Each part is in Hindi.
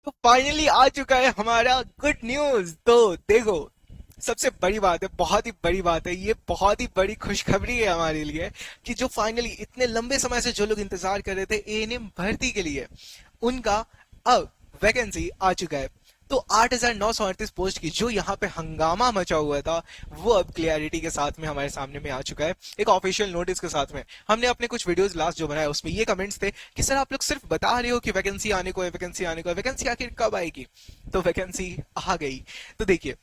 तो फाइनली आ चुका है हमारा गुड न्यूज। तो देखो, सबसे बड़ी बात है, बहुत ही बड़ी बात है, ये बहुत ही बड़ी खुशखबरी है हमारे लिए कि जो फाइनली इतने लंबे समय से जो लोग इंतजार कर रहे थे एएनएम भर्ती के लिए, उनका अब वैकेंसी आ चुका है। तो 8,938 पोस्ट की जो यहाँ पे हंगामा मचा हुआ था, वो अब क्लियरिटी के साथ में हमारे सामने में आ चुका है, एक ऑफिशियल नोटिस के साथ में। हमने अपने कुछ वीडियोस लास्ट जो बनाए उसमें ये कमेंट्स थे कि सर आप लोग सिर्फ बता रहे हो कि वैकेंसी आने को है, वैकेंसी आने को है, वैकेंसी आखिर कब आएगी? तो वैकेंसी आ गई। तो देखिए,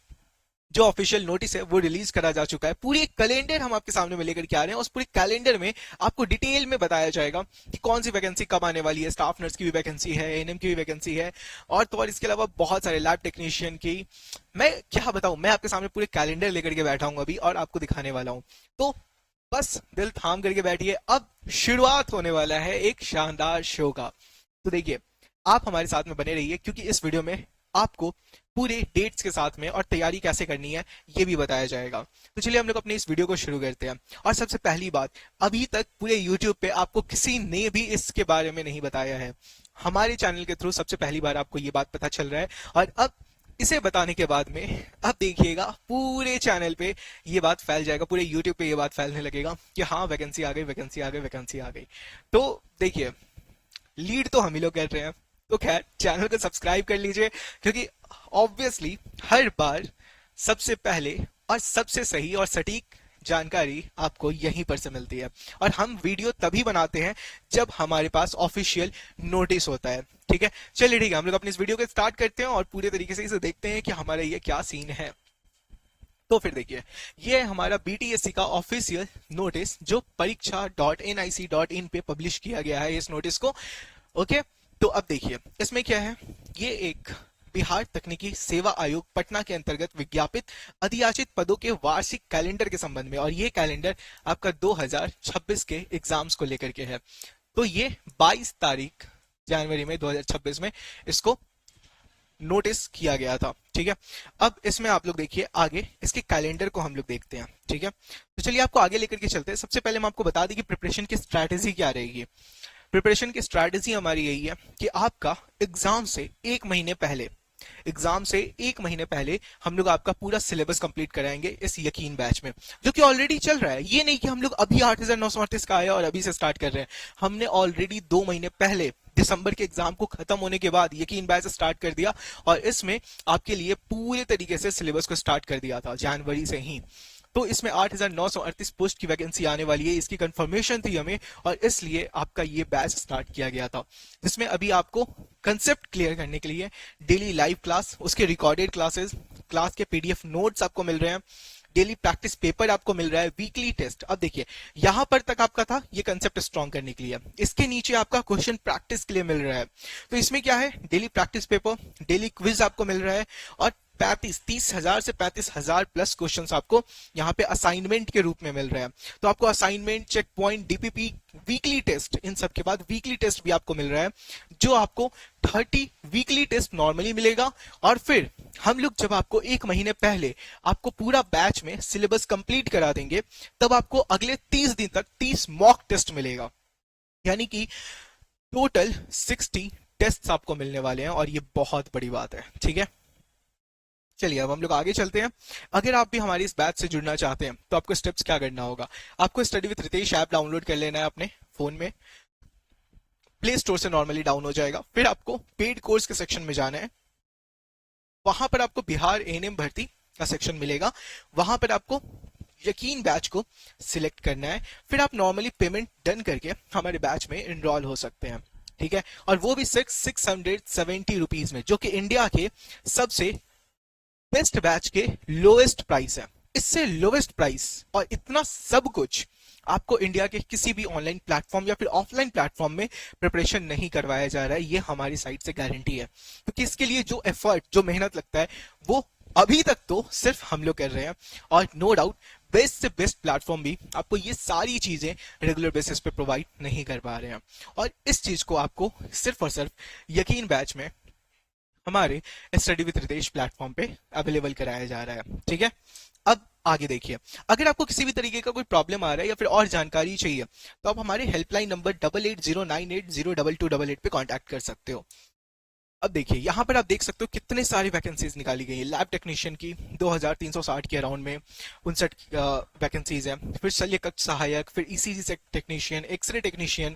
जो ऑफिशियल नोटिस है वो रिलीज करा जा चुका है। पूरी एक कैलेंडर हम आपके सामने में लेकर के आ रहे हैं। उस पूरी कैलेंडर में आपको डिटेल में बताया जाएगा कि कौन सी वैकेंसी कब आने वाली है। स्टाफ नर्स की भी वैकेंसी है, एएनएम की भी वैकेंसी है, और इसके अलावा बहुत सारे लैब टेक्नीशियन की। मैं क्या बताऊं, मैं आपके सामने पूरे कैलेंडर लेकर के बैठा हूं अभी और आपको दिखाने वाला हूं। तो बस दिल थाम करके बैठिए, अब शुरुआत होने वाला है एक शानदार शो का। तो देखिए, आप हमारे साथ में बने रहिए क्योंकि इस वीडियो में आपको पूरे डेट्स के साथ में और तैयारी कैसे करनी है ये भी बताया जाएगा। तो चलिए हम लोग अपने इस वीडियो को शुरू करते हैं। और सबसे पहली बात, अभी तक पूरे YouTube पे आपको किसी ने भी इसके बारे में नहीं बताया है। हमारे चैनल के थ्रू सबसे पहली बार आपको ये बात पता चल रहा है। और अब इसे बताने के बाद में अब देखिएगा पूरे चैनल पे ये बात फैल जाएगा, पूरे YouTube पे ये बात फैलने लगेगा कि हाँ वैकेंसी आ गई, वैकेंसी आ गई, वैकेंसी आ गई। तो देखिए, लीड तो हम ही लोग कर रहे हैं। तो खैर, चैनल को सब्सक्राइब कर लीजिए क्योंकि ऑब्वियसली हर बार सबसे पहले और सबसे सही और सटीक जानकारी आपको यहीं पर से मिलती है। और हम वीडियो तभी बनाते हैं जब हमारे पास ऑफिशियल नोटिस होता है। ठीक है, चलिए ठीक है, हम लोग अपनी इस वीडियो को स्टार्ट करते हैं और पूरे तरीके से इसे देखते हैं कि हमारा ये क्या सीन है। तो फिर देखिए, ये है हमारा बीटीएससी का ऑफिशियल नोटिस जो परीक्षा.nic.in पे पब्लिश किया गया है इस नोटिस को। ओके, तो अब देखिए इसमें क्या है। ये एक बिहार तकनीकी सेवा आयोग पटना के अंतर्गत विज्ञापित अधियाचित पदों के वार्षिक कैलेंडर के संबंध में, और ये कैलेंडर आपका 2026 के एग्जाम्स को लेकर के है। तो ये 22 तारीख जनवरी में 2026 में इसको नोटिस किया गया था। ठीक है, अब इसमें आप लोग देखिए आगे इसके कैलेंडर को हम लोग देखते हैं। ठीक है, तो चलिए आपको आगे लेकर के चलते हैं। सबसे पहले हम आपको बता दें कि प्रिपरेशन की स्ट्रैटेजी क्या रहेगी। प्रिपरेशन की स्ट्रैटेजी हमारी यही है कि आपका एग्जाम से एक महीने पहले हम लोग आपका पूरा सिलेबस कंप्लीट कराएंगे इस यकीन बैच में, जो कि ऑलरेडी चल रहा है। ये नहीं कि हम लोग अभी 8,938 का आया और अभी से स्टार्ट कर रहे हैं। हमने ऑलरेडी 2 महीने पहले दिसंबर के एग्जाम को खत्म होने के बाद यकीन बैच स्टार्ट कर दिया और इसमें आपके लिए पूरे तरीके से सिलेबस को स्टार्ट कर दिया था जनवरी से ही। तो इसमें 8,938 पोस्ट की वैकेंसी आने वाली है, इसकी कंफर्मेशन थी हमें, और इसलिए आपका ये बैच स्टार्ट किया गया था, जिसमें अभी आपको कंसेप्ट क्लियर करने के लिए डेली लाइव क्लास, उसके रिकॉर्डेड क्लासेस, क्लास के पीडीएफ नोट्स आपको मिल रहे हैं, डेली प्रैक्टिस पेपर आपको मिल रहा है, वीकली टेस्ट। अब देखिए, यहां पर तक आपका था ये कंसेप्ट स्ट्रॉन्ग करने के लिए, इसके नीचे आपका क्वेश्चन प्रैक्टिस के लिए मिल रहा है। तो इसमें क्या है, daily practice paper, daily quiz आपको मिल रहा है, और 30,000 से 35,000 प्लस क्वेश्चंस आपको यहाँ पे असाइनमेंट के रूप में मिल रहे हैं। तो आपको assignment, check point, DPP, weekly test, इन सब के बाद वीकली टेस्ट भी आपको मिल रहा है, जो आपको 30 वीकली टेस्ट नॉर्मली मिलेगा। और फिर हम लोग जब आपको एक महीने पहले आपको पूरा बैच में सिलेबस कंप्लीट करा देंगे, तब आपको अगले 30 दिन तक 30 मॉक टेस्ट मिलेगा, यानी कि टोटल 60 टेस्ट आपको मिलने वाले हैं, और ये बहुत बड़ी बात है। ठीक है, चलिए अब हम लोग आगे चलते हैं। अगर आप भी हमारी इस बैच से जुड़ना चाहते हैं तो आपको स्टेप्स क्या करना होगा। आपको study with Ritesh app download कर लेना है अपने फोन में, प्ले स्टोर से नॉर्मली डाउन हो जाएगा। फिर आपको पेड कोर्स के सेक्शन में जाना है, वहां पर आपको बिहार एएनएम भर्ती का सेक्शन मिलेगा, वहां पर आपको यकीन बैच को सिलेक्ट करना है। फिर आप नॉर्मली पेमेंट डन करके हमारे बैच में इनरोल हो सकते हैं। ठीक है, और वो भी 670 रुपीज में, जो कि इंडिया के सबसे बेस्ट बैच के लोएस्ट प्राइस है। इससे लोएस्ट प्राइस और इतना सब कुछ आपको इंडिया के किसी भी ऑनलाइन प्लेटफॉर्म या फिर ऑफलाइन प्लेटफॉर्म में प्रिपरेशन नहीं करवाया जा रहा है, ये हमारी साइड से गारंटी है। क्योंकि इसके लिए जो एफर्ट, जो मेहनत लगता है, वो अभी तक तो सिर्फ हम लोग कर रहे हैं, और नो डाउट बेस्ट से बेस्ट प्लेटफॉर्म भी आपको ये सारी चीजें रेगुलर बेसिस पे प्रोवाइड नहीं कर पा रहे हैं। और इस चीज को आपको सिर्फ और सिर्फ यकीन बैच में हमारे स्टडी विद रितेश प्लेटफॉर्म पे अवेलेबल कराया जा रहा है। ठीक है, अब आगे देखिए, अगर आपको किसी भी तरीके का कोई प्रॉब्लम आ रहा है या फिर और जानकारी चाहिए, तो आप हमारे हेल्पलाइन नंबर 8809802288 पे कांटेक्ट कर सकते हो। अब देखिए यहाँ पर आप देख सकते हो कितने सारी वैकेंसीज निकाली गई है। लैब टेक्नीशियन की 2360 के अराउंड में 59 वैकेंसीज हैं। फिर शल्य कक्ष सहायक, फिर ईसीजी से टेक्नीशियन, एक्सरे टेक्नीशियन,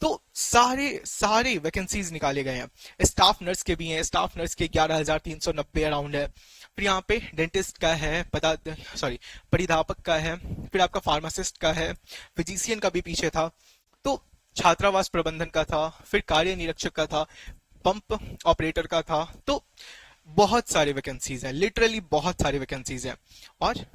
तो सारे सारे वैकेंसीज निकाले गए हैं। स्टाफ नर्स के भी हैं, स्टाफ नर्स के 11390 अराउंड है। फिर यहाँ पे डेंटिस्ट का है, परिधापक का है, फिर आपका फार्मासिस्ट का है, फिजिशियन का भी पीछे था, तो छात्रावास प्रबंधन का था, फिर कार्य निरीक्षक का था, पंप ऑपरेटर का था। तो बहुत सारे वैकेंसीज हैं, लिटरली बहुत सारी वैकेंसीज हैं। और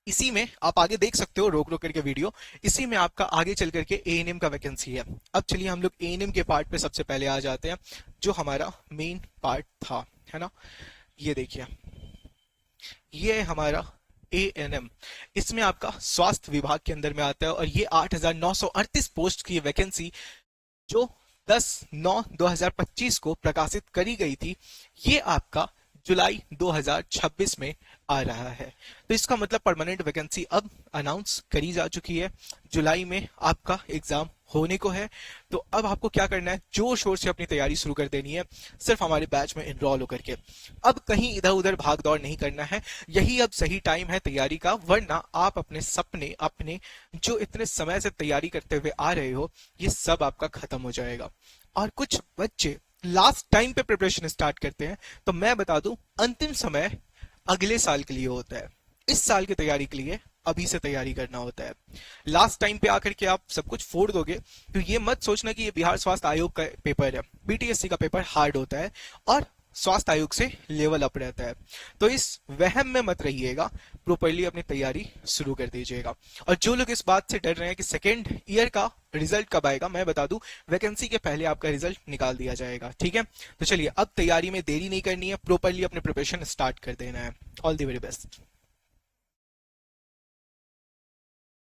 इसी में आप आगे देख सकते हो, रोक रोक करके वीडियो, इसी में आपका आगे चल करके एएनएम का वैकेंसी है। अब चलिए हम लोग एएनएम के पार्ट पे सबसे पहले आ जाते हैं, जो हमारा मेन पार्ट था, है ना। ये देखिए, ये है हमारा एएनएम। इसमें आपका स्वास्थ्य विभाग के अंदर में आता है, और ये 8938 पोस्ट की वैकेंसी जो 10/9/2025 को प्रकाशित करी गई थी, ये आपका जुलाई 2026 में आ रहा है। तो इसका मतलब परमानेंट वैकेंसी अब अनाउंस करी जा चुकी है। जुलाई में आपका एग्जाम होने को है, तो अब आपको क्या करना है, जोर शोर से अपनी तैयारी शुरू कर देनी है, सिर्फ हमारे बैच में इनरोल होकर के। अब कहीं इधर उधर भाग दौड़ नहीं करना है, यही अब सही टाइम है तैयारी का, वरना आप अपने सपने, अपने जो इतने समय से तैयारी करते हुए आ रहे हो, ये सब आपका खत्म हो जाएगा। और कुछ बच्चे लास्ट टाइम पे प्रिपरेशन स्टार्ट करते हैं, तो मैं बता दूं, अंतिम समय अगले साल के लिए होता है। इस साल की तैयारी के लिए अभी से तैयारी करना होता है। लास्ट टाइम पे आकर के आप सब कुछ फोड़ दोगे, तो ये मत सोचना कि ये बिहार स्वास्थ्य आयोग का पेपर है। बीटीएससी का पेपर हार्ड होता है और स्वास्थ्य आयोग से लेवल अप रहता है, तो इस वहम में मत रहिएगा, प्रॉपरली अपनी तैयारी शुरू कर दीजिएगा। और जो लोग इस बात से डर रहे हैं कि सेकेंड ईयर का रिजल्ट कब आएगा, मैं बता दूं, वैकेंसी के पहले आपका रिजल्ट निकाल दिया जाएगा, ठीक है। तो चलिए, अब तैयारी में देरी नहीं करनी है, प्रॉपरली अपने प्रिपरेशन स्टार्ट कर देना है। All the very best.